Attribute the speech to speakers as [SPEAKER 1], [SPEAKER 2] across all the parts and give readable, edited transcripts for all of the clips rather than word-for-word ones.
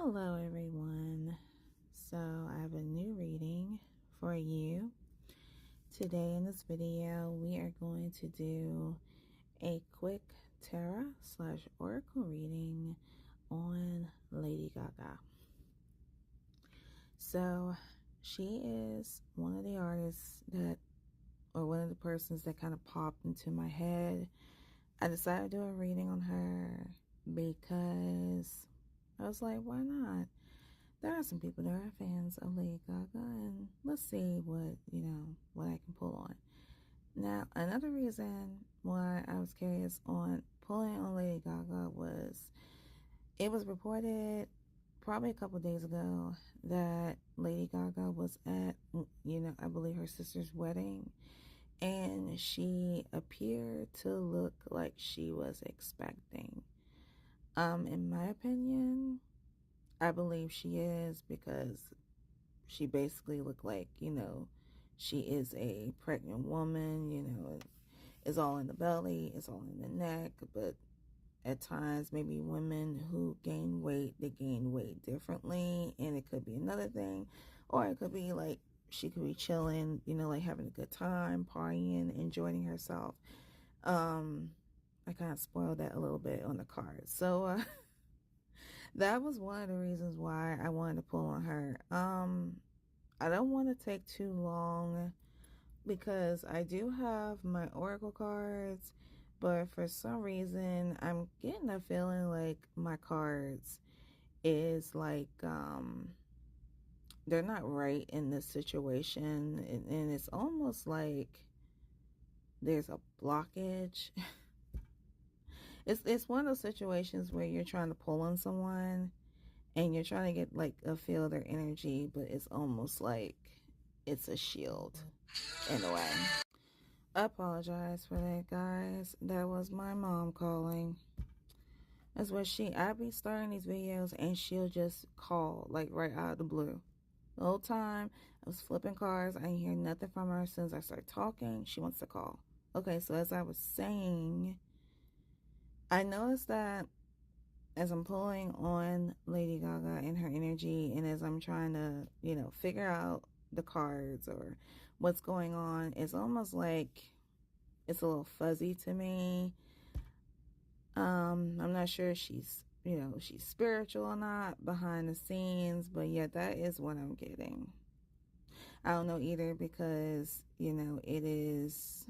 [SPEAKER 1] Hello everyone. So I have a new reading for you. Today in this video we are going to do a quick tarot / oracle reading on Lady Gaga. So she is one of the artists or one of the persons that kind of popped into my head. I decided to do a reading on her because I was like, why not? There are some people that are fans of Lady Gaga, and let's see what I can pull on. Now, another reason why I was curious on pulling on Lady Gaga was it was reported probably a couple days ago that Lady Gaga was at, I believe her sister's wedding, and she appeared to look like she was expecting. In my opinion, I believe she is, because she basically looked like, she is a pregnant woman, it's all in the belly, it's all in the neck, but at times maybe women who gain weight, they gain weight differently, and it could be another thing, or it could be like she could be chilling, like having a good time, partying, enjoying herself. I kind of spoiled that a little bit on the card. So, that was one of the reasons why I wanted to pull on her. I don't want to take too long because I do have my oracle cards, but for some reason I'm getting a feeling like my cards is like they're not right in this situation, and it's almost like there's a blockage. It's one of those situations where you're trying to pull on someone and you're trying to get like a feel of their energy, but it's almost like it's a shield in a way. I apologize for that, guys. That was my mom calling. That's what I be starting these videos and she'll just call like right out of the blue. The whole time I was flipping cards, I didn't hear nothing from her. As soon as I start talking, she wants to call. Okay, so as I was saying, I noticed that as I'm pulling on Lady Gaga and her energy, and as I'm trying to, figure out the cards or what's going on, it's almost like it's a little fuzzy to me. I'm not sure if she's spiritual or not behind the scenes, but yeah, that is what I'm getting. I don't know either, because, it is...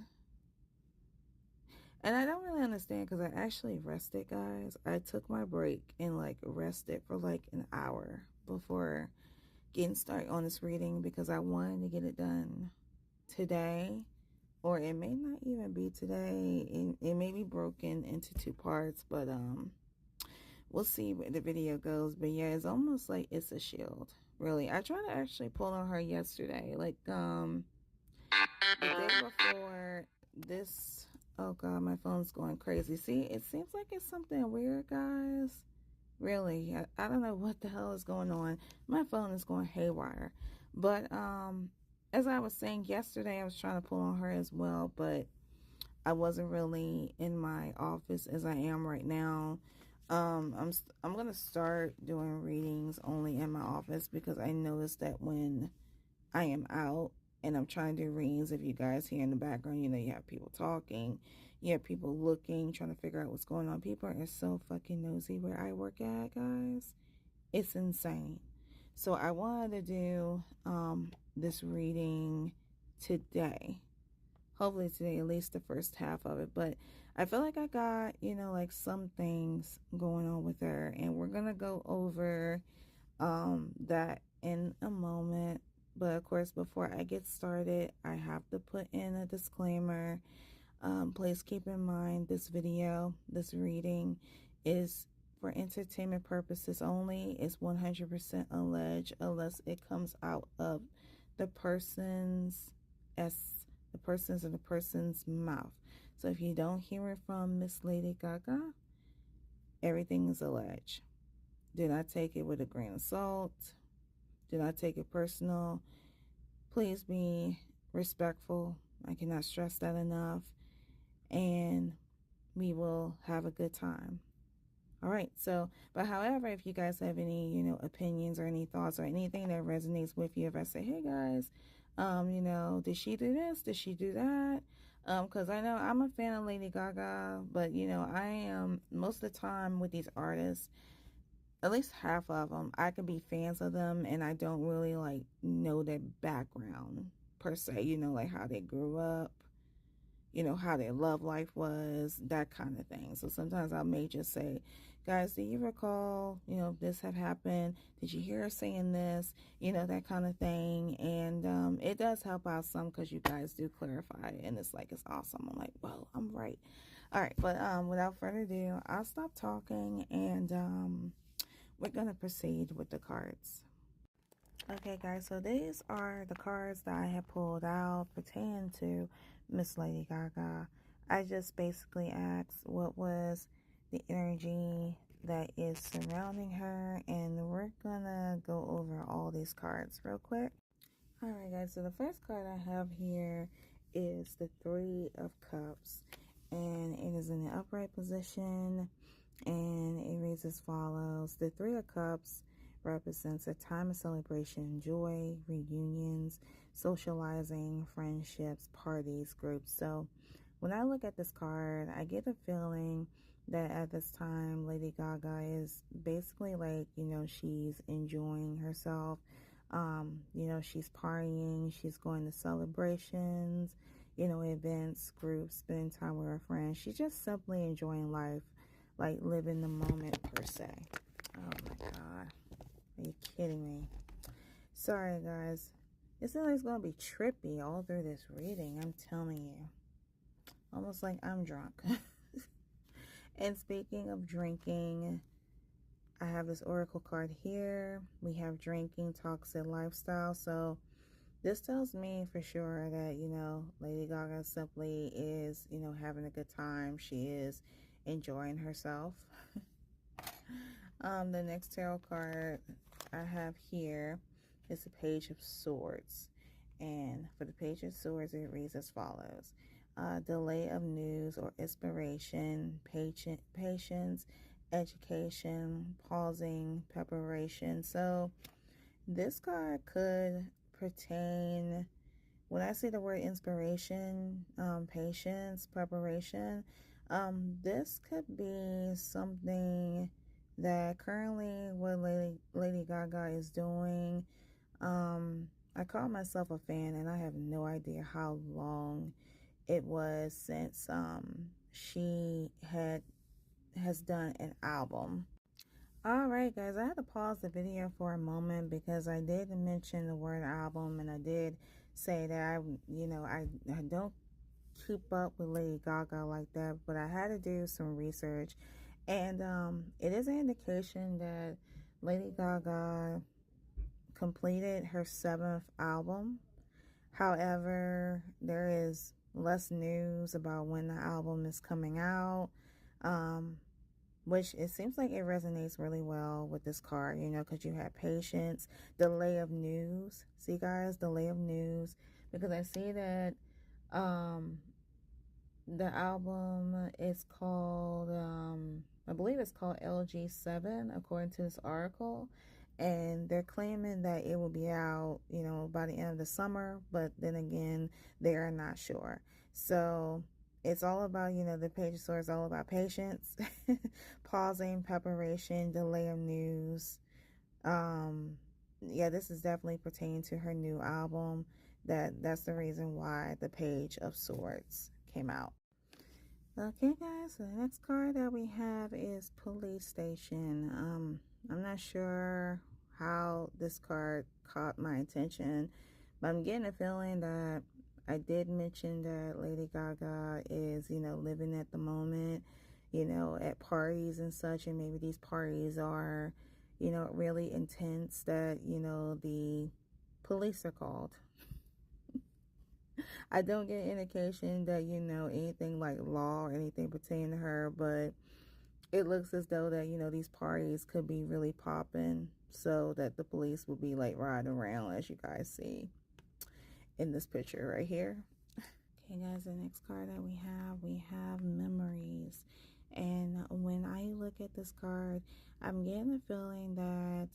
[SPEAKER 1] And I don't really understand, because I actually rested, guys. I took my break and like rested for like an hour before getting started on this reading, because I wanted to get it done today, or it may not even be today. It may be broken into two parts, but we'll see where the video goes. But yeah, it's almost like it's a shield, really. I tried to actually pull on her yesterday, like the day before this. Oh god, my phone's going crazy. See, it seems like it's something weird, guys. Really, I don't know what the hell is going on. My phone is going haywire. But as I was saying yesterday, I was trying to pull on her as well, but I wasn't really in my office as I am right now. I'm gonna start doing readings only in my office, because I noticed that when I am out and I'm trying to do readings, if you guys hear in the background, you have people talking, you have people looking, trying to figure out what's going on. People are so fucking nosy where I work at, guys. It's insane. So I wanted to do this reading today. Hopefully today, at least the first half of it. But I feel like I got, like some things going on with her, and we're going to go over that in a moment. But of course, before I get started, I have to put in a disclaimer. Please keep in mind this reading is for entertainment purposes only. It's 100% alleged unless it comes out of the person's mouth. So if you don't hear it from Miss Lady Gaga, everything is alleged. Do not take it with a grain of salt. Do not take it personal. Please be respectful. I cannot stress that enough. And we will have a good time. All right, so, but however, if you guys have any, opinions or any thoughts or anything that resonates with you, if I say, hey guys, did she do this? Did she do that? Because I know I'm a fan of Lady Gaga, but, I am most of the time with these artists, at least half of them, I could be fans of them and I don't really like know their background per se, like how they grew up, how their love life was, that kind of thing. So sometimes I may just say, guys, do you recall, this have happened? Did you hear her saying this? That kind of thing. And it does help out some because you guys do clarify and it's like, it's awesome. I'm like, well, I'm right. All right. But without further ado, I'll stop talking and we're going to proceed with the cards. Okay, guys, so these are the cards that I have pulled out pertaining to Miss Lady Gaga. I just basically asked what was the energy that is surrounding her, and we're gonna go over all these cards real quick. All right, guys, so the first card I have here is the Three of Cups, and it is in the upright position, and it reads as follows. The Three of Cups represents a time of celebration, joy, reunions, socializing, friendships, parties, groups. So when I look at this card, I get a feeling that at this time, Lady Gaga is basically like, she's enjoying herself. She's partying, she's going to celebrations, events, groups, spending time with her friends. She's just simply enjoying life, like living the moment per se. Oh my God. Are you kidding me? Sorry, guys. It's like going to be trippy all through this reading, I'm telling you. Almost like I'm drunk. And speaking of drinking, I have this oracle card here. We have drinking, toxic lifestyle. So this tells me for sure that, Lady Gaga simply is, having a good time. She is enjoying herself. The next tarot card I have here is the Page of Swords. And for the Page of Swords, it reads as follows. Delay of news or inspiration, patience, education, pausing, preparation. So this card could pertain, when I say the word inspiration, patience, preparation, this could be something that currently what Lady Gaga is doing. I call myself a fan and I have no idea how long it was since she has done an album. Alright guys, I had to pause the video for a moment because I did mention the word album and I did say that I don't keep up with Lady Gaga like that, but I had to do some research and it is an indication that Lady Gaga completed her 7th album. However, there is less news about when the album is coming out, which it seems like it resonates really well with this card, because you have patience, delay of news. See, guys, delay of news, because I see that the album is called, I believe it's called LG7, according to this article. And they're claiming that it will be out, by the end of the summer. But then again, they are not sure. So it's all about, the Page of Swords is all about patience, pausing, preparation, delay of news. Yeah, this is definitely pertaining to her new album. That's the reason why the Page of Swords came out. Okay, guys, so the next card that we have is Police Station. I'm not sure how this card caught my attention, but I'm getting a feeling that I did mention that Lady Gaga is, living at the moment, at parties and such, and maybe these parties are, really intense that, the police are called. I don't get an indication that, anything like law or anything pertaining to her, but it looks as though that, these parties could be really popping so that the police will be like riding around, as you guys see in this picture right here. Okay, guys, the next card that we have memories. And when I look at this card, I'm getting the feeling that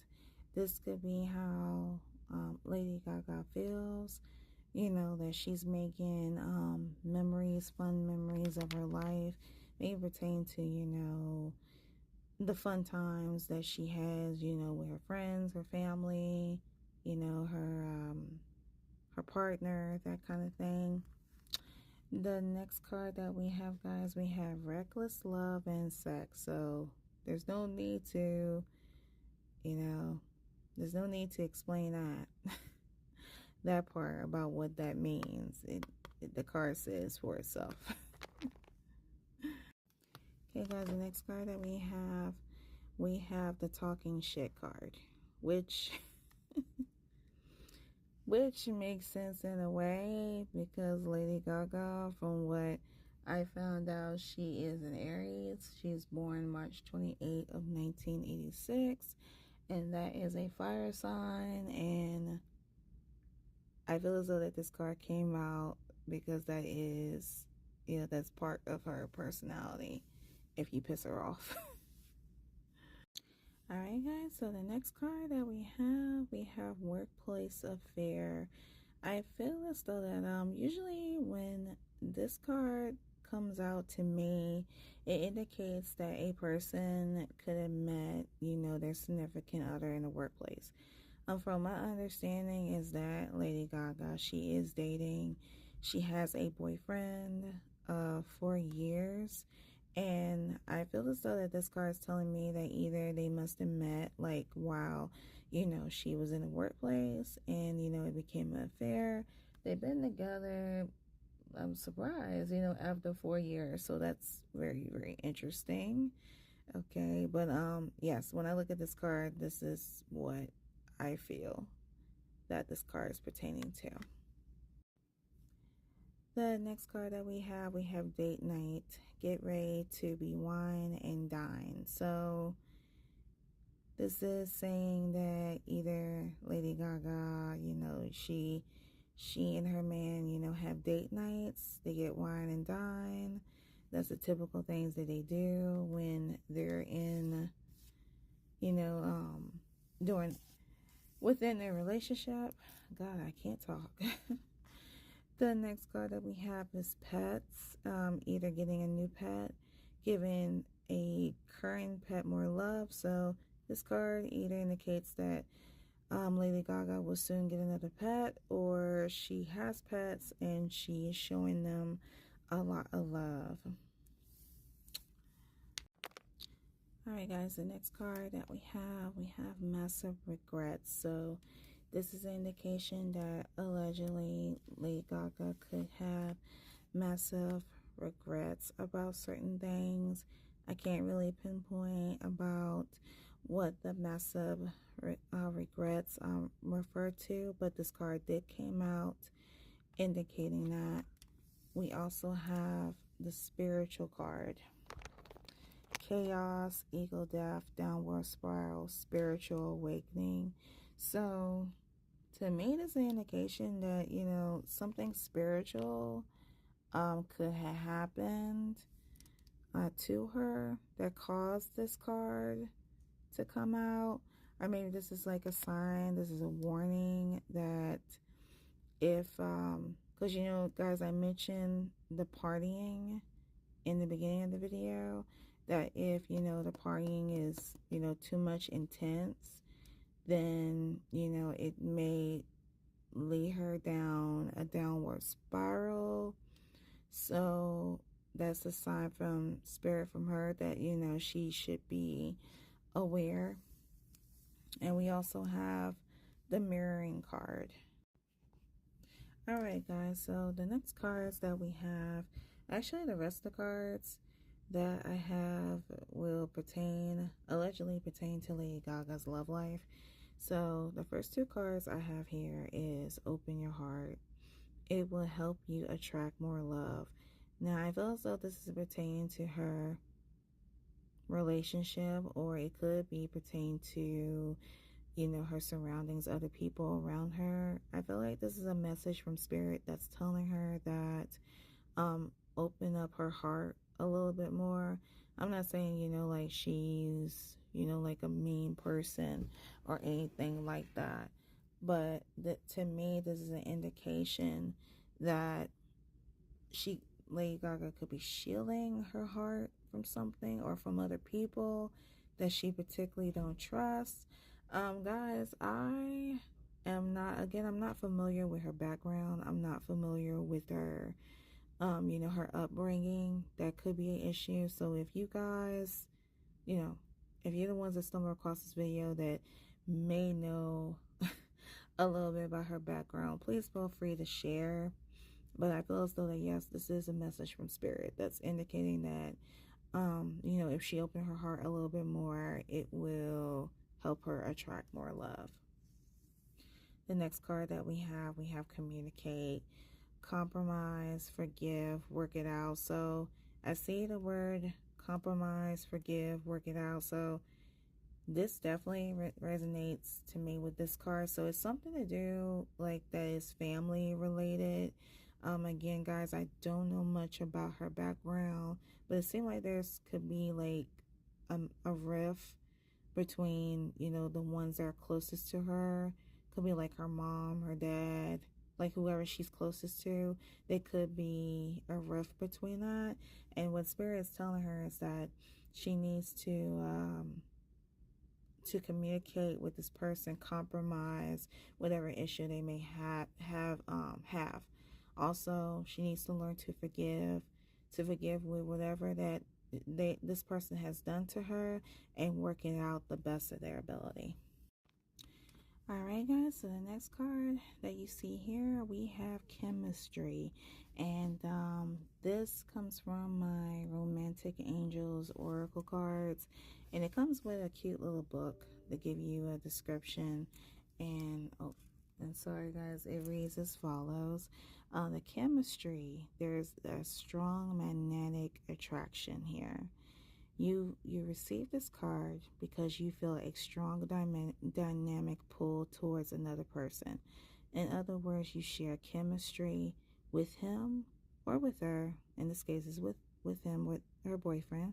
[SPEAKER 1] this could be how Lady Gaga feels. You know, that she's making memories, fun memories of her life, may pertain to, you know, the fun times that she has, you know, with her friends, her family, you know, her partner, that kind of thing. The next card that we have, guys, we have reckless love and sex. So there's no need to, you know, there's no need to explain that. That part about what that means. The card says for itself. Okay, guys, the next card that we have the talking shit card, which makes sense in a way because Lady Gaga, from what I found out, she is an Aries. She's born March 28th of 1986, and that is a fire sign. And I feel as though that this card came out because that is, you know, that's part of her personality if you piss her off. Alright, guys, so the next card that we have workplace affair. I feel as though that usually when this card comes out to me, it indicates that a person could have met, you know, their significant other in the workplace. From my understanding is that Lady Gaga, she is dating. She has a boyfriend for years. And I feel as though that this card is telling me that either they must have met like while, you know, she was in the workplace and, you know, it became an affair. They've been together, I'm surprised, you know, after 4 years. So that's very, very interesting. Okay, but yes, when I look at this card, this is what I feel that this card is pertaining to. The next card that we have date night. Get ready to be wine and dine. So this is saying that either Lady Gaga, you know, she and her man, you know, have date nights. They get wine and dine. That's the typical things that they do when they're in, you know, within their relationship. God, I can't talk. The next card that we have is pets. Either getting a new pet, giving a current pet more love. So this card either indicates that Lady Gaga will soon get another pet, or she has pets and she is showing them a lot of love. Alright, guys, the next card that we have massive regrets. So this is an indication that allegedly Lady Gaga could have massive regrets about certain things. I can't really pinpoint about what the massive regrets refer to, but this card did came out indicating that. We also have the spiritual card. Chaos, ego death, downward spiral, spiritual awakening. So to me, this is an indication that, you know, something spiritual could have happened to her that caused this card to come out. Or maybe this is like a sign, this is a warning that if, because, you know, guys, I mentioned the partying in the beginning of the video, that if, you know, the partying is, you know, too much intense, then, you know, it may lead her down a downward spiral. So that's a sign from spirit from her that, you know, she should be aware. And we also have the mirroring card. All right, guys, so the next cards that we have, actually the rest of the cards that I have will allegedly pertain to Lady Gaga's love life. So the first two cards I have here is open your heart. It will help you attract more love. Now, I feel as though this is pertaining to her relationship, or it could be pertaining to, you know, her surroundings, other people around her. I feel like this is a message from spirit that's telling her that open up her heart a little bit more. I'm not saying, like she's, like a mean person or anything like that. But to me, this is an indication that Lady Gaga could be shielding her heart from something or from other people that she particularly don't trust. Guys, I'm not familiar with her background. I'm not familiar with her, her upbringing. That could be an issue. So if you guys, if you're the ones that stumble across this video that may know a little bit about her background, please feel free to share. But I feel as though that, yes, this is a message from Spirit that's indicating that, if she opened her heart a little bit more, it will help her attract more love. The next card that we have communicate, compromise, forgive, work it out. So I see the word compromise, forgive, work it out. So this definitely resonates to me with this card. So it's something to do like that is family related. Again, guys, I don't know much about her background, but it seems like there's could be like a rift between, the ones that are closest to her. Could be like her mom, her dad, like whoever she's closest to. There could be a rift between that. And what Spirit is telling her is that she needs to communicate with this person, compromise whatever issue they may have. Also, she needs to learn to forgive with whatever that this person has done to her, and work it out the best of their ability. Alright guys, so the next card that you see here, we have chemistry. And this comes from my Romantic Angels Oracle cards. And it comes with a cute little book that give you a description. And sorry guys, it reads as follows. The chemistry, there's a strong magnetic attraction here. You receive this card because you feel a strong dynamic pull towards another person. In other words, you share chemistry with him or with her. In this case, is with him, with her boyfriend.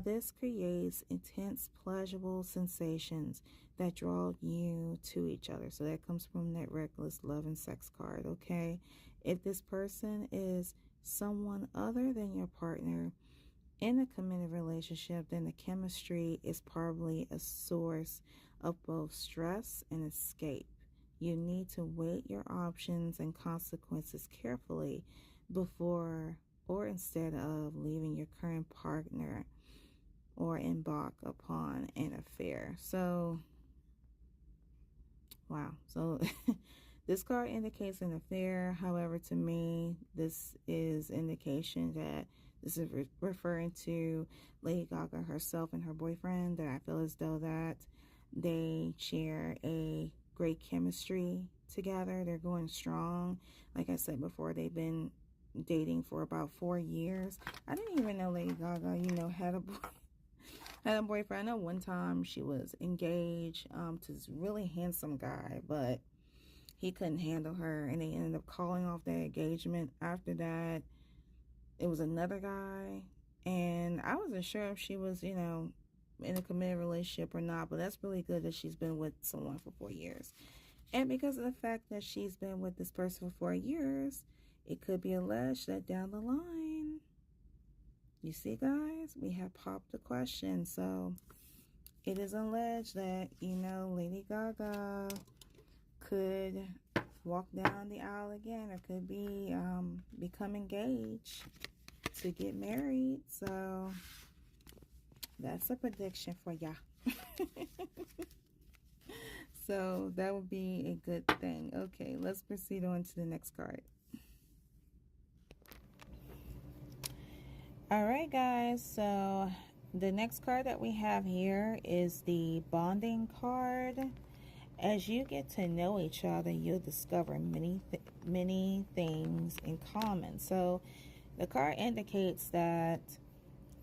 [SPEAKER 1] This creates intense, pleasurable sensations that draw you to each other. So that comes from that reckless love and sex card, okay? If this person is someone other than your partner, in a committed relationship, then the chemistry is probably a source of both stress and escape. You need to weigh your options and consequences carefully before or instead of leaving your current partner or embark upon an affair. So, wow. So, this card indicates an affair. However, to me, this is indication that this is referring to Lady Gaga herself and her boyfriend, that I feel as though that they share a great chemistry together. They're going strong. Like I said before, they've been dating for about 4 years. I didn't even know Lady Gaga, had a boyfriend. I know one time she was engaged to this really handsome guy, but he couldn't handle her, and they ended up calling off their engagement. After that, it was another guy, and I wasn't sure if she was, in a committed relationship or not, but that's really good that she's been with someone for 4 years. And because of the fact that she's been with this person for 4 years, it could be alleged that down the line, you see guys, we have popped the question. So it is alleged that, Lady Gaga could walk down the aisle again, or could be become engaged to get married. So that's a prediction for ya. So that would be a good thing. Okay, let's proceed on to the next card. All right, guys, so the next card that we have here is the bonding card. As you get to know each other, you'll discover many things in common. So the card indicates that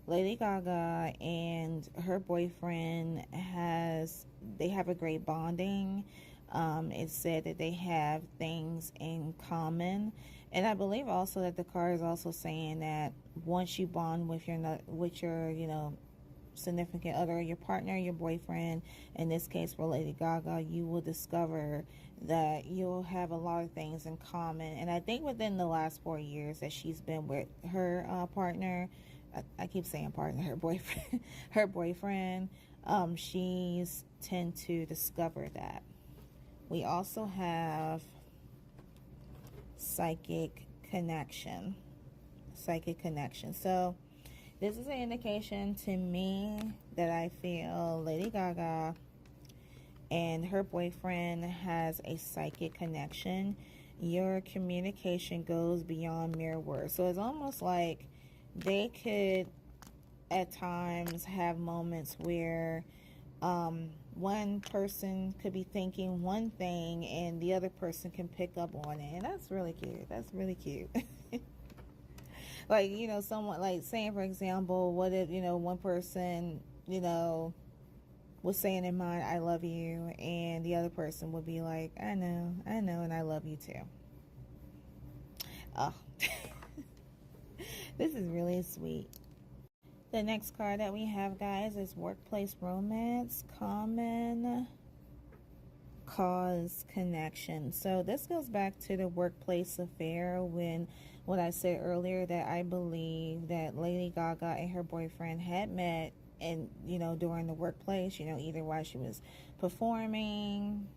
[SPEAKER 1] Lady Gaga and her boyfriend have a great bonding. It said that they have things in common, and I believe also that the card is also saying that once you bond with your significant other, your partner, your boyfriend, in this case for Lady Gaga, you will discover that you'll have a lot of things in common. And I think within the last 4 years that she's been with her partner, I keep saying partner, her boyfriend, her boyfriend, she's tend to discover that. We also have psychic connection. Psychic connection. So this is an indication to me that I feel Lady Gaga and her boyfriend has a psychic connection. Your communication goes beyond mere words. So it's almost like they could at times have moments where one person could be thinking one thing and the other person can pick up on it. And that's really cute. That's really cute. Like, someone, like, saying, for example, what if, one person, was saying in mind, I love you, and the other person would be like, I know, and I love you too. Oh, this is really sweet. The next card that we have, guys, is Workplace Romance, Common Cause Connection. So this goes back to the workplace affair when what I said earlier, that I believe that Lady Gaga and her boyfriend had met and during the workplace, either while she was performing,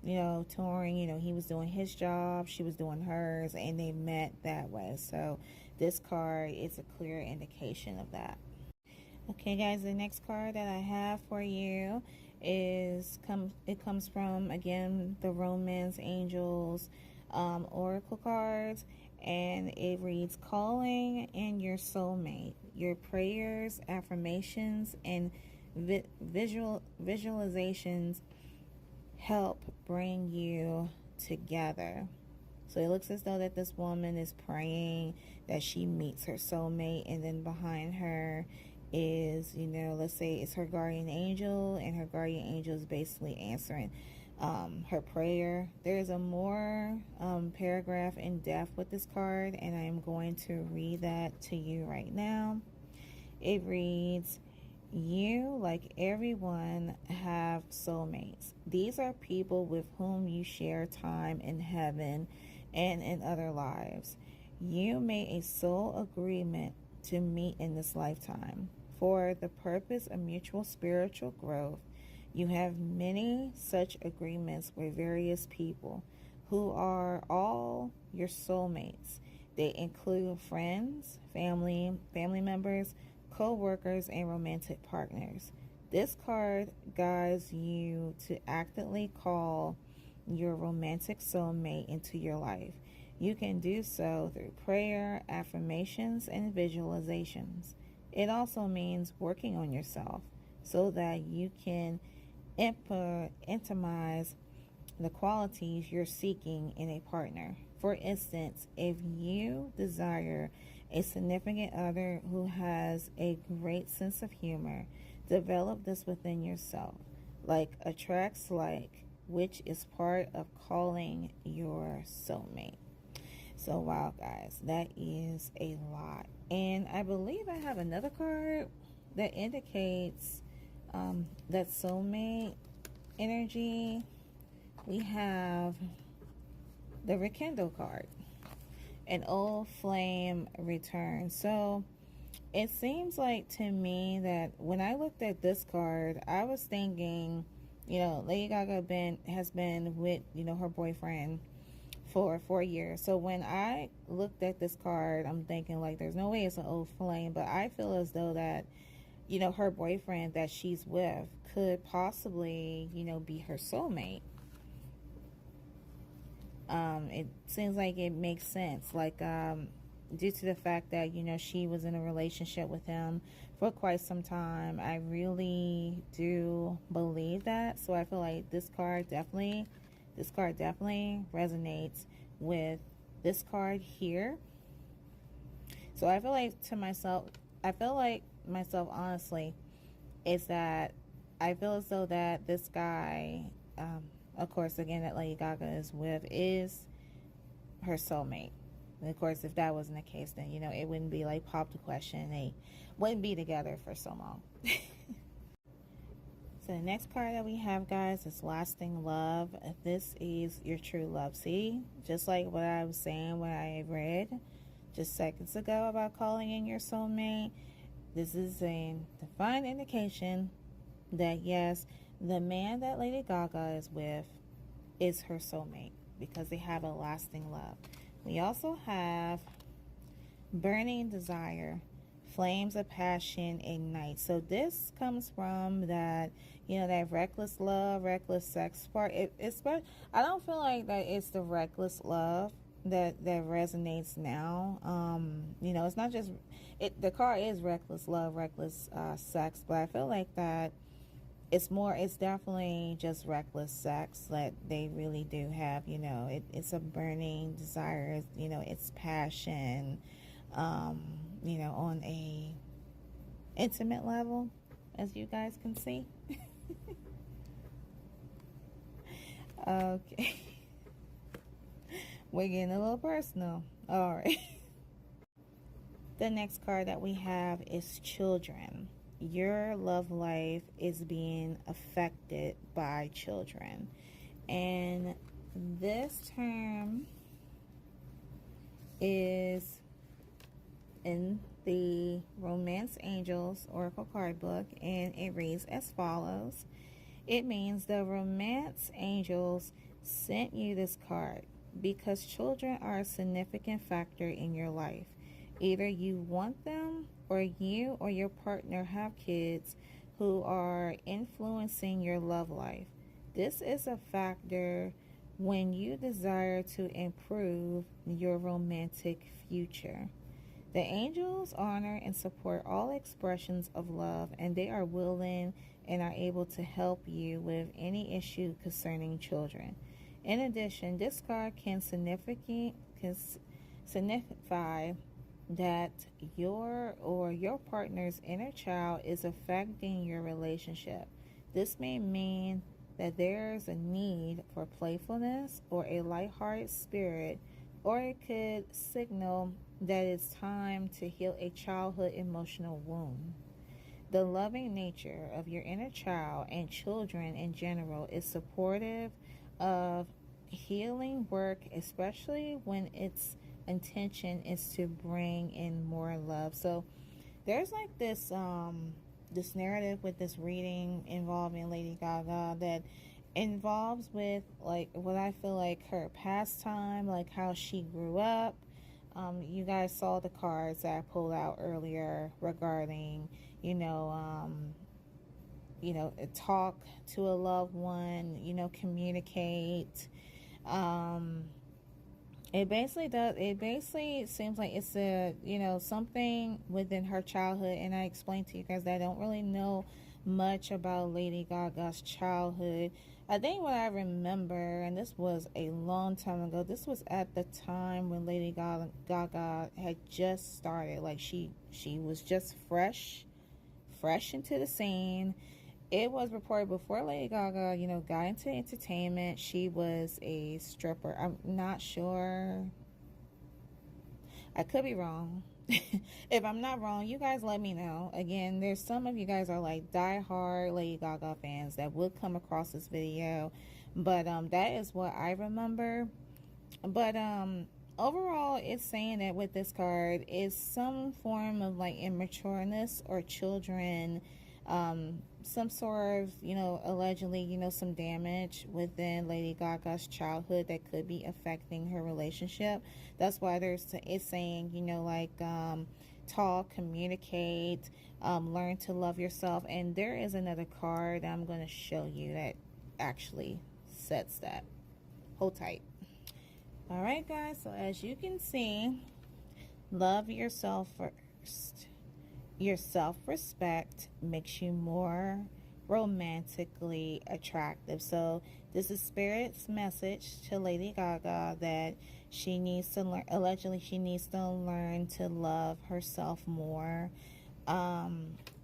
[SPEAKER 1] touring, he was doing his job, she was doing hers, and they met that way. So this card is a clear indication of that. Okay, guys, the next card that I have for you it comes from, again, the Romance Angels Oracle cards, and it reads, calling in your soulmate. Your prayers, affirmations, and visualizations help bring you together. So it looks as though that this woman is praying that she meets her soulmate, and then behind her is, let's say it's her guardian angel, and her guardian angel is basically answering her prayer. There's a more paragraph in depth with this card, and I am going to read that to you right now. It reads, you, like everyone, have soulmates. These are people with whom you share time in heaven and in other lives. You made a soul agreement to meet in this lifetime for the purpose of mutual spiritual growth. You have many such agreements with various people who are all your soulmates. They include friends, family members, co-workers, and romantic partners. This card guides you to actively call your romantic soulmate into your life. You can do so through prayer, affirmations, and visualizations. It also means working on yourself so that you can intimize the qualities you're seeking in a partner. For instance, if you desire a significant other who has a great sense of humor, develop this within yourself. Like attracts like, which is part of calling your soulmate. So wow, guys, that is a lot. And I believe I have another card that indicates that soulmate energy. We have the Rekindle card. An old flame returns. So it seems like to me that when I looked at this card, I was thinking, Lady Gaga has been with, her boyfriend for 4 years. So when I looked at this card, I'm thinking like, there's no way it's an old flame, but I feel as though that, her boyfriend that she's with could possibly, be her soulmate. It seems like it makes sense, like due to the fact that she was in a relationship with him for quite some time. I really do believe that. So I feel like this card definitely resonates with this card here. So I feel like myself honestly is that I feel as though that this guy, of course, again, that Lady Gaga is with is her soulmate. And of course, if that wasn't the case, then, you know, it wouldn't be like pop the question. They wouldn't be together for so long. So the next card that we have, guys, is Lasting Love. This is your true love. See, just like what I was saying, what I read just seconds ago about calling in your soulmate, this is a divine indication that, yes, the man that Lady Gaga is with is her soulmate because they have a lasting love. We also have Burning Desire. Flames of passion ignite. So this comes from that, you know, that reckless love, reckless sex part. I don't feel like that it's the reckless love that resonates now. You know, it's not just the card is reckless love, reckless sex, but I feel like that it's definitely just reckless sex that they really do have. You know, it's a burning desire. You know, it's passion. You know, on a intimate level, as you guys can see. Okay. We're getting a little personal. All right. The next card that we have is Children. Your love life is being affected by children. And this term is in the Romance Angels Oracle card book, and it reads as follows. It means the Romance Angels sent you this card because children are a significant factor in your life. Either you want them or you or your partner have kids who are influencing your love life. This is a factor when you desire to improve your romantic future. The angels honor and support all expressions of love, and they are willing and are able to help you with any issue concerning children. In addition, this card can signify that your or your partner's inner child is affecting your relationship. This may mean that there's a need for playfulness or a lighthearted spirit, or it could signal that it's time to heal a childhood emotional wound. The loving nature of your inner child and children in general is supportive of healing work, especially when its intention is to bring in more love. So there's like this this narrative with this reading involving Lady Gaga that involves with like what I feel like her pastime, like how she grew up. You guys saw the cards that I pulled out earlier regarding, talk to a loved one, communicate. It basically seems like it's something within her childhood. And I explained to you guys that I don't really know much about Lady Gaga's childhood. I think what I remember, and this was a long time ago, this was at the time when Lady Gaga had just started. Like she was just fresh into the scene. It was reported before Lady Gaga, got into entertainment, she was a stripper. I'm not sure. I could be wrong. If I'm not wrong, you guys let me know. Again, there's some of you guys are like diehard Lady Gaga fans that would come across this video. But that is what I remember. But overall, it's saying that with this card is some form of like immatureness or children, some sort of, allegedly, some damage within Lady Gaga's childhood that could be affecting her relationship. That's why it's saying, talk, communicate, learn to love yourself. And there is another card I'm going to show you that actually sets that. Hold tight. All right, guys. So as you can see, love yourself first. Your self-respect makes you more romantically attractive. So this is Spirit's message to Lady Gaga that she needs to learn, allegedly she needs to learn to love herself more.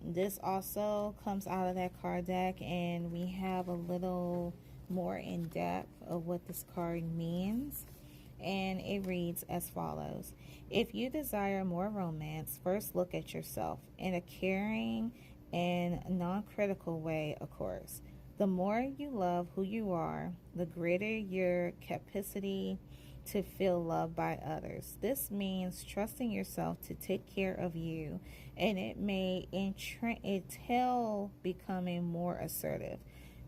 [SPEAKER 1] This also comes out of that card deck, and we have a little more in depth of what this card means, and it reads as follows. If you desire more romance, first look at yourself in a caring and non-critical way, of course. The more you love who you are, the greater your capacity to feel loved by others. This means trusting yourself to take care of you, and it may entail becoming more assertive.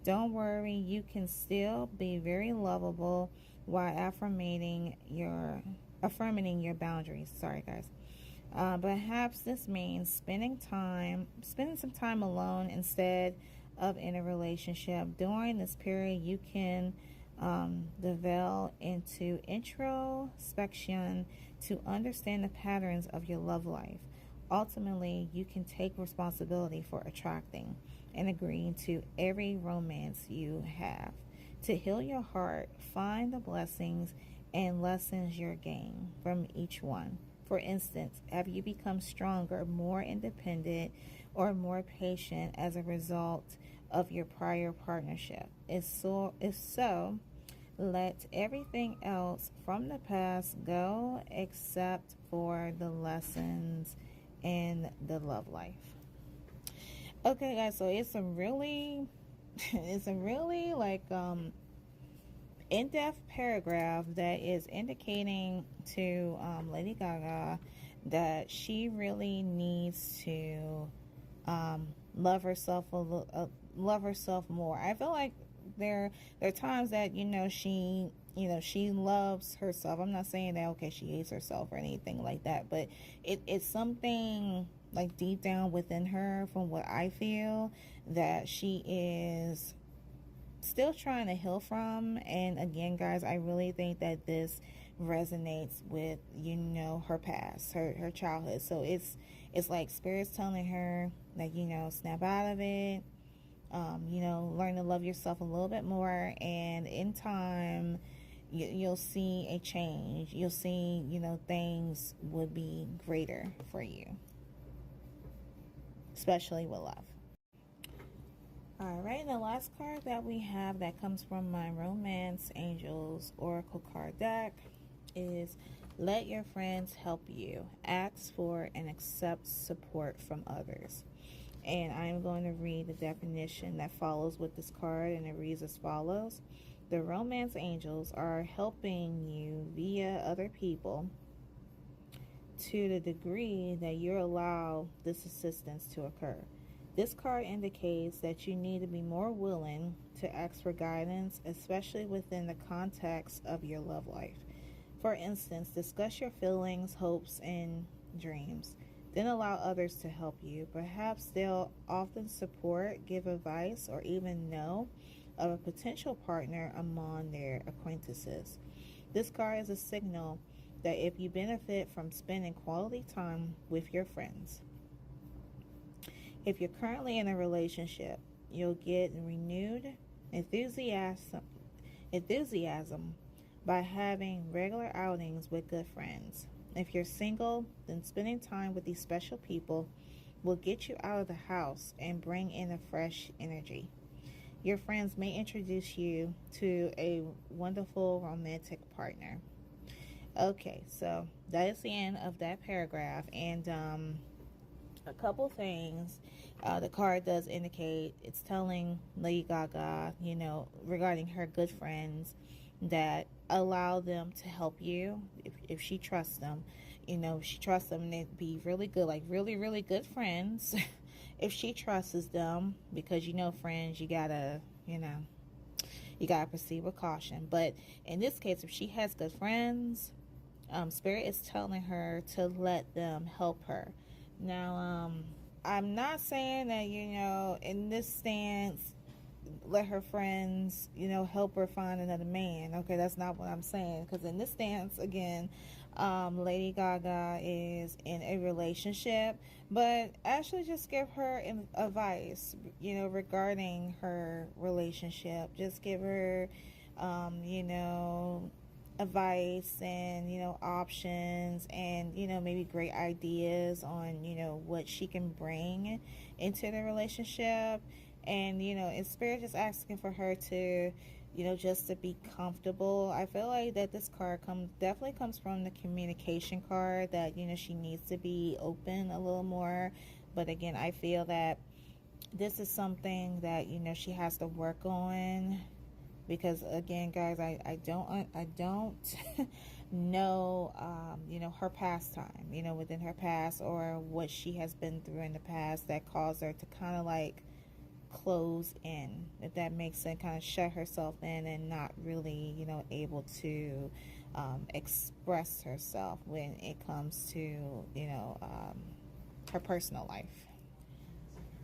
[SPEAKER 1] Don't worry, you can still be very lovable while affirming your boundaries. Sorry, guys. Perhaps this means spending some time alone instead of in a relationship. During this period, you can develop into introspection to understand the patterns of your love life. Ultimately, you can take responsibility for attracting and agreeing to every romance you have. To heal your heart, find the blessings and lessons you're gained from each one. For instance, have you become stronger, more independent, or more patient as a result of your prior partnership? If so, let everything else from the past go except for the lessons in the love life. Okay, guys, so it's a really like in-depth paragraph that is indicating to Lady Gaga that she really needs to love herself love herself more. I feel like there are times that she loves herself. I'm not saying that okay she hates herself or anything like that, but it's something like deep down within her, from what I feel, that she is still trying to heal from. And again, guys, I really think that this resonates with her past, her childhood. So it's like spirit's telling her like snap out of it, learn to love yourself a little bit more, and in time you'll see a change. You'll see things would be greater for you, especially with love. All right, the last card that we have that comes from my Romance Angels Oracle card deck is let your friends help you. Ask for and accept support from others. And I'm going to read the definition that follows with this card, and it reads as follows. The Romance Angels are helping you via other people to the degree that you allow this assistance to occur. This card indicates that you need to be more willing to ask for guidance, especially within the context of your love life. For instance, discuss your feelings, hopes, and dreams. Then allow others to help you. Perhaps they'll often support, give advice, or even know of a potential partner among their acquaintances. This card is a signal that if you benefit from spending quality time with your friends. If you're currently in a relationship, you'll get renewed enthusiasm by having regular outings with good friends. If you're single, then spending time with these special people will get you out of the house and bring in a fresh energy. Your friends may introduce you to a wonderful romantic partner. Okay, so that is the end of that paragraph, and a couple things. The card does indicate, it's telling Lady Gaga, regarding her good friends, that allow them to help you if she trusts them. She trusts them, and they'd be really good, like really, really good friends. If she trusts them, because friends, you gotta proceed with caution. But in this case, if she has good friends, Spirit is telling her to let them help her. Now, I'm not saying that, in this stance, let her friends, help her find another man. Okay, that's not what I'm saying. Because in this stance, again, Lady Gaga is in a relationship, but actually just give her advice, regarding her relationship. Just give her, advice and options, and maybe great ideas on what she can bring into the relationship. And, you know, it's Spirit just asking for her to, you know, just to be comfortable. I feel like that this card definitely comes from the communication card, that, you know, she needs to be open a little more. But again, I feel that this is something that, you know, she has to work on, because again, guys, I don't know, you know, her past time, you know, within her past, or what she has been through in the past that caused her to kind of like close in, if that makes sense, kind of shut herself in and not really, you know, able to express herself when it comes to, you know, her personal life.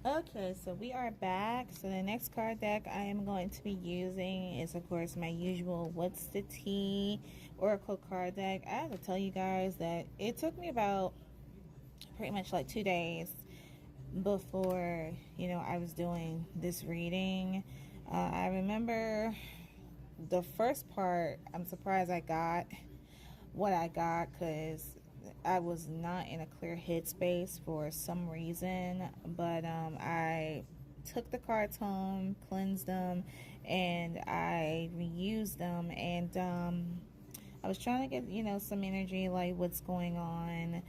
[SPEAKER 1] Okay, so we are back. So the next card deck I am going to be using is, of course, my usual What's the Tea Oracle card deck. I have to tell you guys that it took me about pretty much like 2 days before, you know, I was doing this reading. I remember the first part, I'm surprised I got what I got, because I was not in a clear headspace for some reason. But I took the cards home, cleansed them, and I reused them. And I was trying to get, you know, some energy, like what's going on.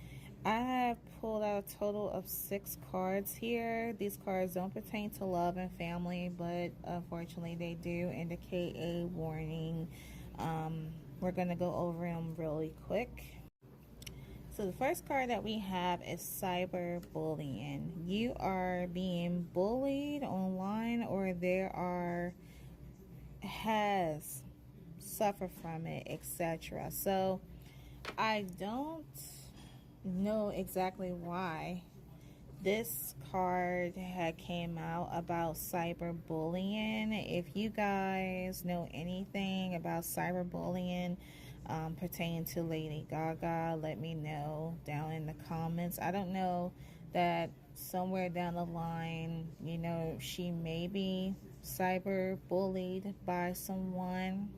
[SPEAKER 1] I have pulled out a total of 6 cards here. These cards don't pertain to love and family, but unfortunately they do indicate a warning. We're going to go over them really quick. So the first card that we have is cyberbullying. You are being bullied online, or has suffered from it, etc. So I don't know exactly why this card had came out about cyberbullying. If you guys know anything about cyberbullying pertaining to Lady Gaga, let me know down in the comments. I don't know that somewhere down the line, you know, she may be cyber bullied by someone,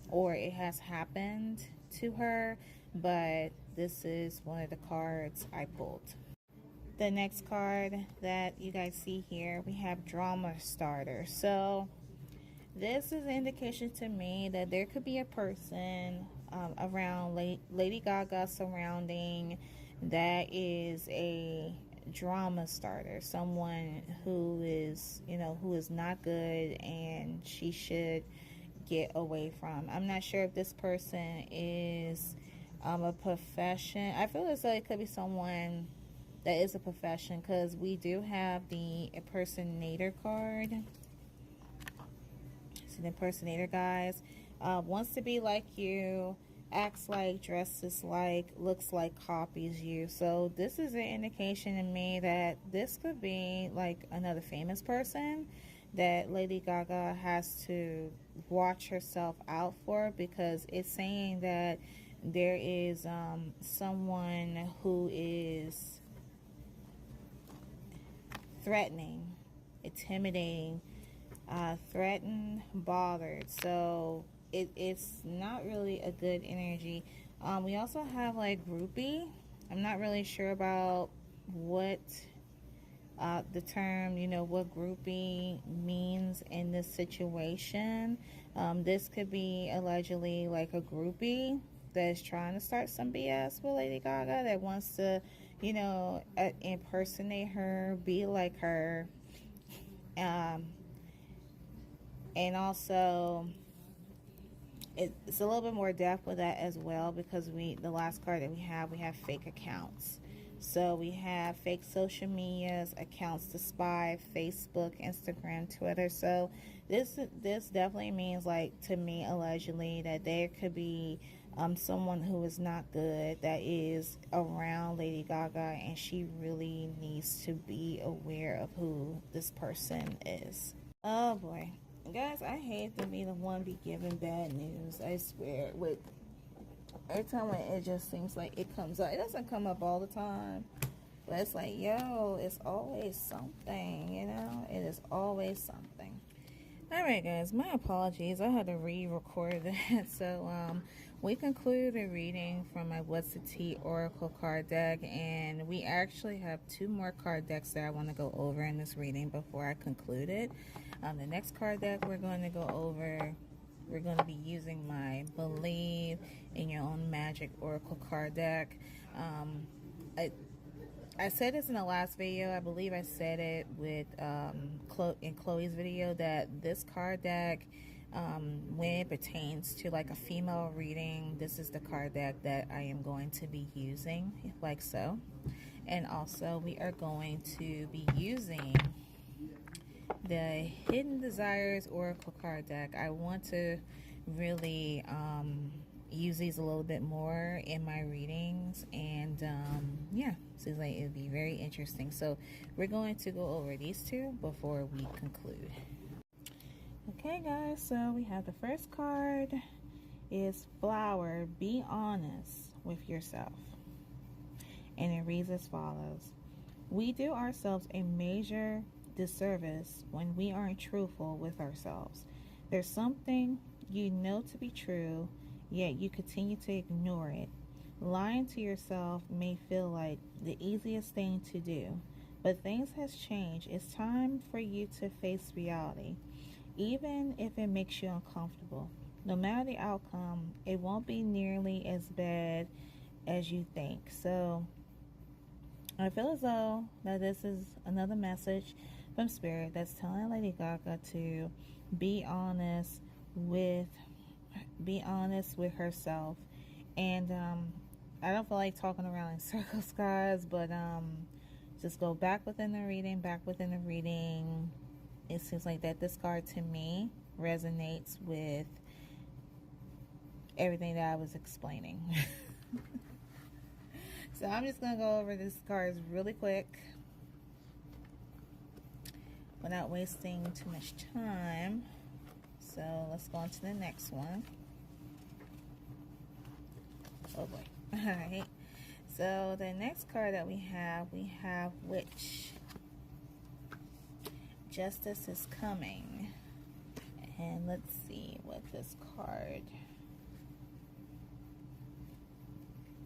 [SPEAKER 1] or it has happened to her, but this is one of the cards I pulled. The next card that you guys see here, we have drama starter. So this is an indication to me that there could be a person around Lady Gaga surrounding that is a drama starter, someone who is, you know, who is not good and she should get away from. I'm not sure if this person is a profession. I feel as though it could be someone that is a profession, because we do have the impersonator card. So the impersonator, guys, wants to be like you, acts like, dresses like, looks like, copies you. So this is an indication to me that this could be like another famous person that Lady Gaga has to watch herself out for, because it's saying that there is someone who is threatening, intimidating, threatened, bothered. So it's not really a good energy. We also have like groupie. I'm not really sure about what the term, you know, what groupie means in this situation. This could be allegedly like a groupie that's trying to start some BS with Lady Gaga, that wants to, you know, impersonate her, be like her. And also, it's a little bit more depth with that as well, because the last card that we have fake accounts. So we have fake social medias, accounts to spy, Facebook, Instagram, Twitter. So this definitely means, like, to me, allegedly, that there could be someone who is not good that is around Lady Gaga, and she really needs to be aware of who this person is. Oh boy, guys, I hate to be the one be giving bad news. I swear, with every time when it just seems like it comes up, it doesn't come up all the time, but it's like, yo, it's always something, you know. It is always something. Alright guys, my apologies, I had to re-record that. So We concluded a reading from my What's the Tea Oracle card deck, and we actually have 2 more card decks that I want to go over in this reading before I conclude it. The next card deck we're going to go over, we're going to be using my Believe in Your Own Magic Oracle card deck. I said this in the last video. I believe I said it with in Chloe's video that this card deck, when it pertains to like a female reading, this is the card deck that I am going to be using, like so. And also we are going to be using the Hidden Desires Oracle card deck. I want to really use these a little bit more in my readings, and yeah, seems like it would be very interesting. So we're going to go over these 2 before we conclude. Okay guys, so we have the first card is Flower, Be Honest with Yourself, and it reads as follows. We do ourselves a major disservice when we aren't truthful with ourselves. There's something you know to be true, yet you continue to ignore it. Lying to yourself may feel like the easiest thing to do, but things has changed. It's time for you to face reality, even if it makes you uncomfortable. No matter the outcome, it won't be nearly as bad as you think. So I feel as though that this is another message from Spirit that's telling Lady Gaga to be honest with herself. And I don't feel like talking around in circles, guys, but just go back within the reading. It seems like that this card to me resonates with everything that I was explaining. So I'm just going to go over these cards really quick without wasting too much time. So let's go on to the next one. Oh boy. Alright. So the next card that we have Witch. Justice is coming. And let's see what this card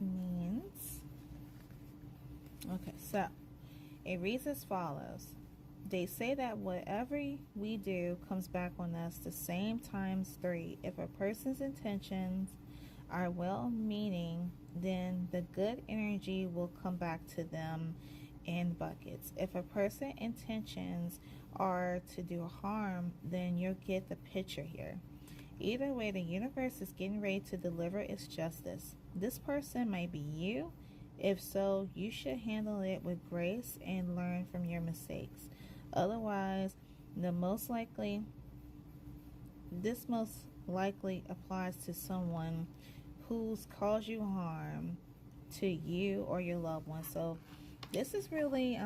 [SPEAKER 1] means. Okay, so it reads as follows. They say that whatever we do comes back on us the same times 3. If a person's intentions are well-meaning, then the good energy will come back to them in buckets. If a person's intentions are to do harm, then you'll get the picture here. Either way, the universe is getting ready to deliver its justice. This person might be you. If so, you should handle it with grace and learn from your mistakes. Otherwise, this most likely applies to someone who's caused you harm to you or your loved one. So this is really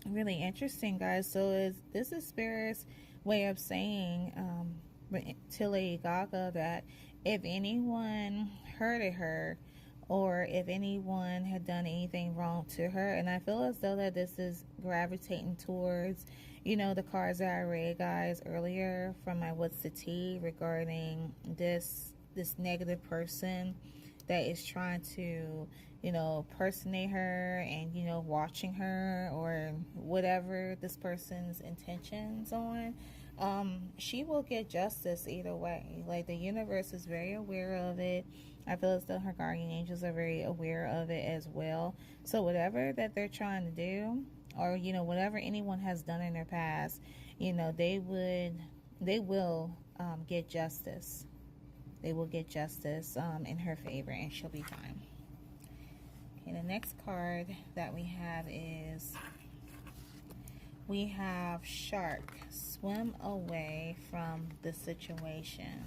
[SPEAKER 1] really interesting, guys. So this is Spirit's way of saying to Lady Gaga that if anyone hurted her, or if anyone had done anything wrong to her, and I feel as though that this is gravitating towards, you know, the cards that I read, guys, earlier from my What's the Tea regarding this negative person that is trying to, you know, personate her and, you know, watching her or whatever this person's intentions on. She will get justice either way. Like, the universe is very aware of it. I feel as though her guardian angels are very aware of it as well. So whatever that they're trying to do, or, you know, whatever anyone has done in their past, you know, they will get justice. They will get justice in her favor, and she'll be fine. Okay, the next card that we have is Shark. Swim away from the situation.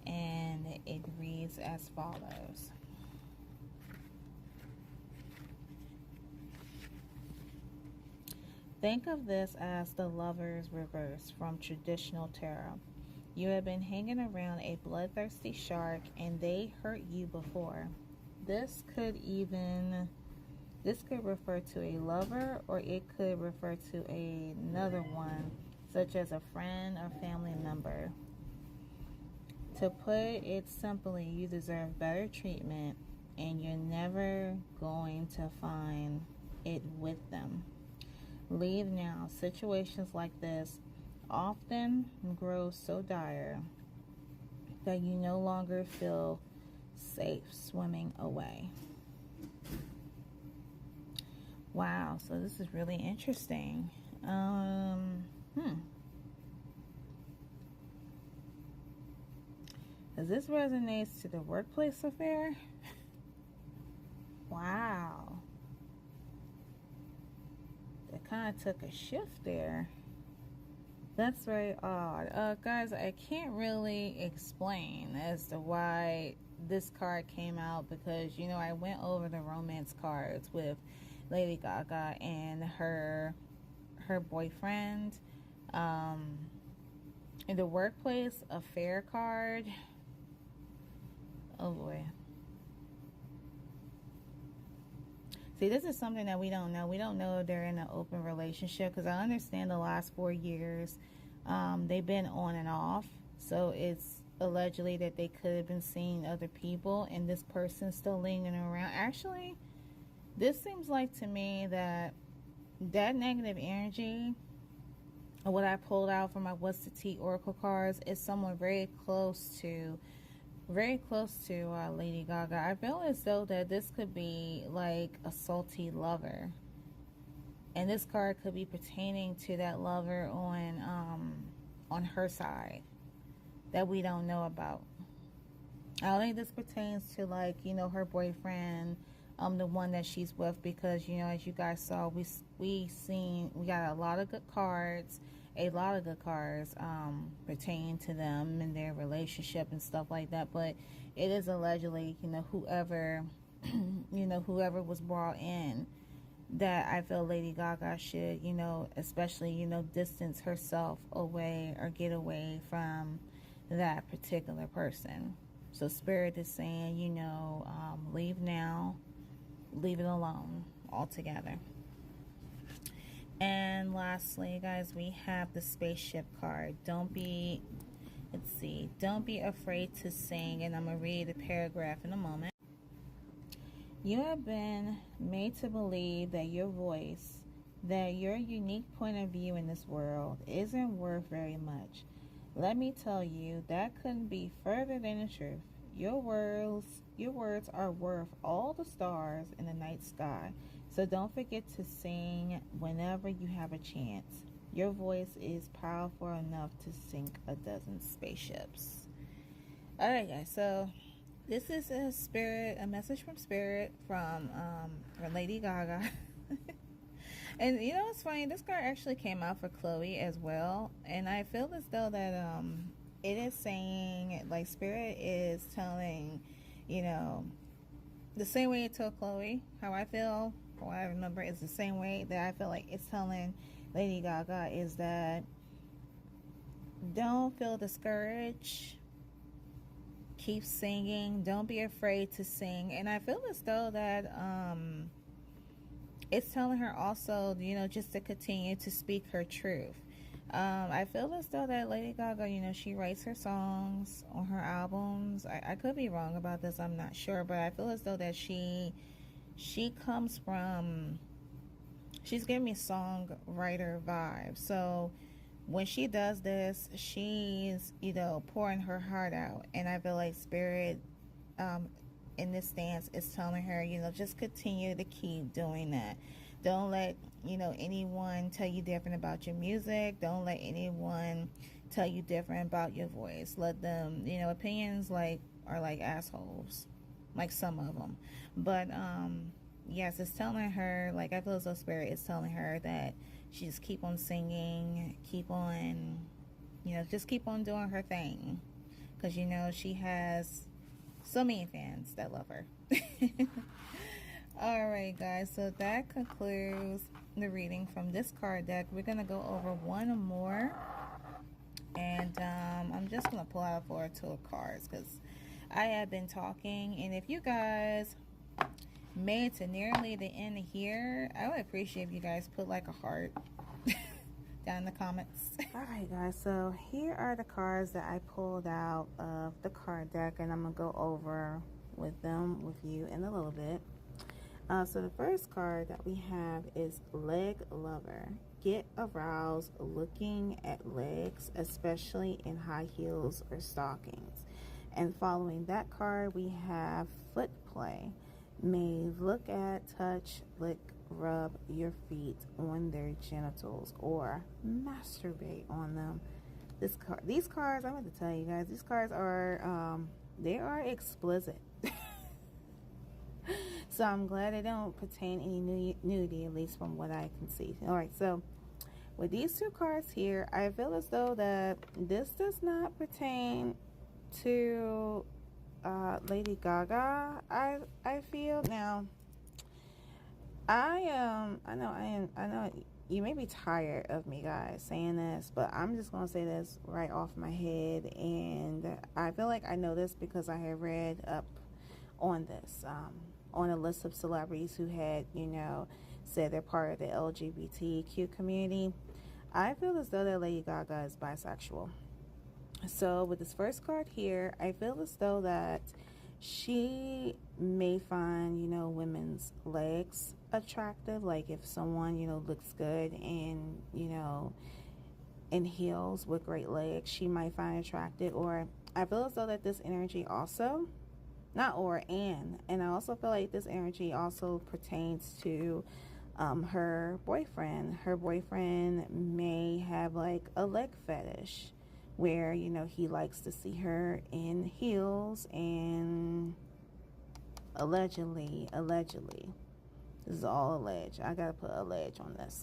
[SPEAKER 1] And it reads as follows. Think of this as the Lover's reverse from traditional tarot. You have been hanging around a bloodthirsty shark and they hurt you before. This could refer to a lover, or it could refer to another one, such as a friend or family member. To put it simply, you deserve better treatment, and you're never going to find it with them. Leave now. Situations like this often grow so dire that you no longer feel safe swimming away. Wow, so this is really interesting. As this resonates to the workplace affair, wow. That kind of took a shift there. That's very odd. Guys, I can't really explain as to why this card came out because, you know, I went over the romance cards with Lady Gaga and her boyfriend. In the workplace affair card. Oh boy. See, this is something that we don't know. We don't know if they're in an open relationship because I understand the last 4 years they've been on and off. So it's allegedly that they could have been seeing other people and this person's still lingering around. Actually, this seems like to me that negative energy, what I pulled out from my What's the Tea Oracle cards, is someone very close to Lady Gaga. I feel as though that this could be like a salty lover, and this card could be pertaining to that lover on her side that we don't know about. I don't think this pertains to, like, you know, her boyfriend, the one that she's with, because, you know, as you guys saw, we got a lot of good cards pertaining to them and their relationship and stuff like that. But it is allegedly, you know, whoever was brought in, that I feel Lady Gaga should, you know, especially, you know, distance herself away or get away from that particular person. So Spirit is saying, you know, leave now, leave it alone altogether. And lastly, guys, we have the spaceship card. Don't be afraid to sing, and I'm going to read the paragraph in a moment. You have been made to believe that your voice, that your unique point of view in this world isn't worth very much. Let me tell you, that couldn't be further than the truth. Your words are worth all the stars in the night sky. So don't forget to sing whenever you have a chance. Your voice is powerful enough to sink a dozen spaceships. Alright, guys, so this is a message from Spirit from Lady Gaga. And you know what's funny? This card actually came out for Chloe as well. And I feel as though that it is saying, like, Spirit is telling, you know, the same way it told Chloe how I feel, or what I remember, is the same way that I feel like it's telling Lady Gaga, is that don't feel discouraged. Keep singing. Don't be afraid to sing. And I feel as though that it's telling her also, you know, just to continue to speak her truth. I feel as though that Lady Gaga, you know, she writes her songs on her albums. I could be wrong about this, I'm not sure, but I feel as though that she comes from, she's giving me songwriter vibes. So when she does this, she's, you know, pouring her heart out. And I feel like Spirit in this stance is telling her, you know, just continue to keep doing that. Don't let, you know, anyone tell you different about your music. Don't let anyone tell you different about your voice. Let them, you know, opinions are like assholes, like some of them. But yes, it's telling her, like, I feel as though Spirit is telling her that she just keep on singing, keep on, you know, just keep on doing her thing, because, you know, she has so many fans that love her. Alright, guys, so that concludes the reading from this card deck. We're going to go over one more, and I'm just going to pull out 4 or 2 cards because I have been talking. And if you guys made it to nearly the end here, I would appreciate if you guys put like a heart
[SPEAKER 2] down in the comments.
[SPEAKER 1] Alright guys, so here are the cards that I pulled out of the card deck, and I'm going to go over with them with you in a little bit. So the first card that we have is Leg Lover. Get aroused looking at legs, especially in high heels or stockings. And following that card, we have Foot Play. May look at, touch, lick, rub your feet on their genitals or masturbate on them. These cards, I'm going to tell you guys, these cards are they are explicit. So I'm glad they don't pertain any nudity, at least from what I can see. All right, so with these two cards here, I feel as though that this does not pertain to Lady Gaga. I feel now. I know you may be tired of me guys saying this, but I'm just gonna say this right off my head, and I feel like I know this because I have read up on this on a list of celebrities who had, you know, said they're part of the LGBTQ community. I feel as though that Lady Gaga is bisexual. So with this first card here, I feel as though that she may find, you know, women's legs attractive. Like if someone, you know, looks good and, you know, in heels with great legs, she might find attractive. Or I feel as though that this energy also, and I also feel like this energy also pertains to her boyfriend. Her boyfriend may have like a leg fetish where, you know, he likes to see her in heels, and allegedly, this is all alleged. I gotta put alleged on this.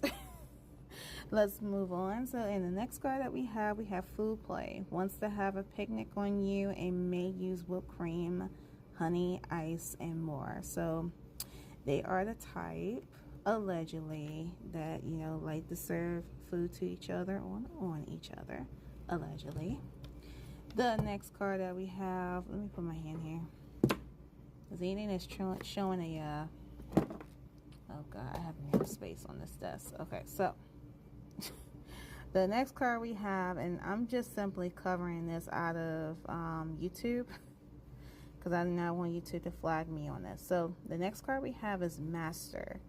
[SPEAKER 1] Let's move on. So in the next card that we have Food Play. Wants to have a picnic on you and may use whipped cream, honey, ice, and more. So they are the type, allegedly, that, you know, like to serve food to each other on each other, allegedly. The next card that we have, let me put my hand here, because anything that's showing a oh god, I have no space on this desk. Okay, so the next card we have, and I'm just simply covering this out of YouTube because I do not want YouTube to flag me on this. So the next card we have is Master.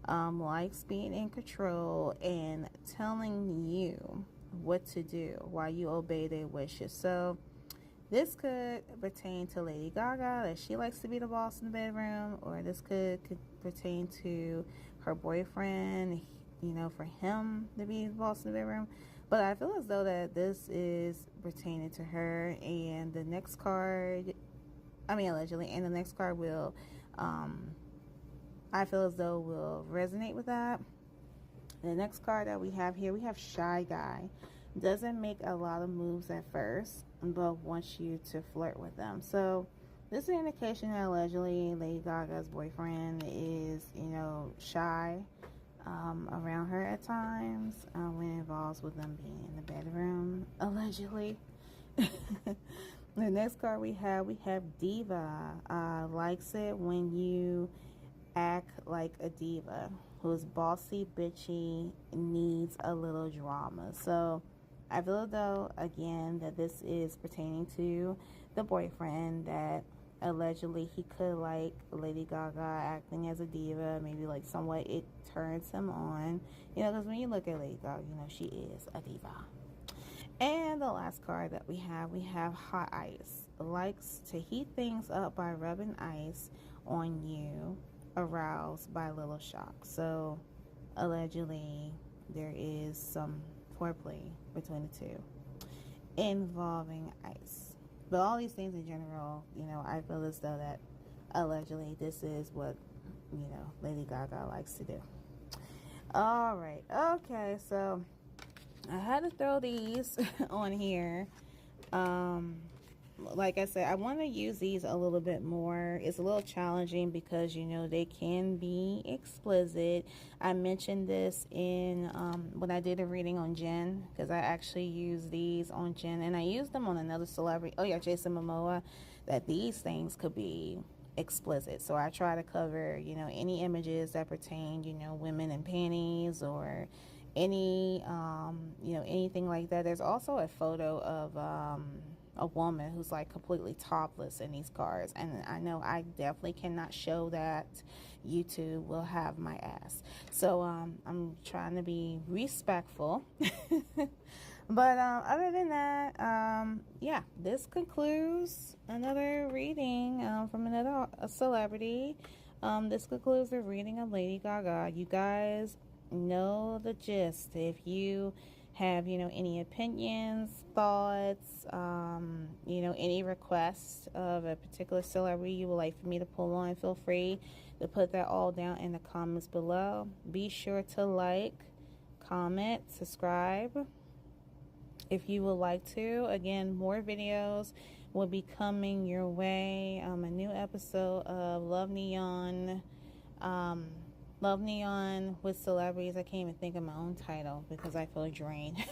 [SPEAKER 1] Likes being in control and telling you what to do while you obey their wishes. So this could pertain to Lady Gaga, that she likes to be the boss in the bedroom, or this could pertain to her boyfriend, you know, for him to be the boss in the bedroom. But I feel as though that this is pertaining to her, and the next card, I mean allegedly, and the next card will, I feel as though will resonate with that. The next card that we have here, we have Shy Guy. Doesn't make a lot of moves at first, but wants you to flirt with them. So this is an indication that allegedly Lady Gaga's boyfriend is, you know, shy around her at times when it involves with them being in the bedroom, allegedly. The next card we have Diva. Likes it when you act like a diva, who's bossy, bitchy, needs a little drama. So I feel though, again, that this is pertaining to the boyfriend, that allegedly he could like Lady Gaga acting as a diva. Maybe like somewhat it turns him on, you know, because when you look at Lady Gaga, you know, she is a diva. And the last card that we have Hot Ice. Likes to heat things up by rubbing ice on you, aroused by little shock. So allegedly there is some foreplay between the two involving ice. But all these things in general, you know, I feel as though that allegedly this is what, you know, Lady Gaga likes to do. All right, okay, so I had to throw these on here. Like I said, I want to use these a little bit more. It's a little challenging because, you know, they can be explicit. I mentioned this in when I did a reading on Jen, because I actually used these on Jen, and I used them on another celebrity. Oh yeah, Jason Momoa. That these things could be explicit. So I try to cover, you know, any images that pertain, you know, women in panties, or,
[SPEAKER 2] any anything like that. There's also a photo of a woman who's like completely topless in these cards, and I know I definitely cannot show that. YouTube will have my ass. So I'm trying to be respectful. But other than that, yeah, this concludes another reading from another celebrity. This concludes the reading of Lady Gaga. You guys know the gist. If you have any opinions, thoughts, any requests of a particular celebrity you would like for me to pull on, feel free to put that all down in the comments below. Be sure to like, comment, subscribe if you would like to. Again, more videos will be coming your way. A new episode of Love Neon with celebrities. I can't even think of my own title because I feel drained.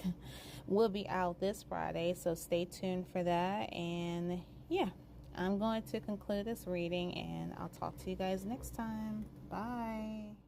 [SPEAKER 2] Will be out this Friday, so stay tuned for that. And yeah, I'm going to conclude this reading, and I'll talk to you guys next time. Bye.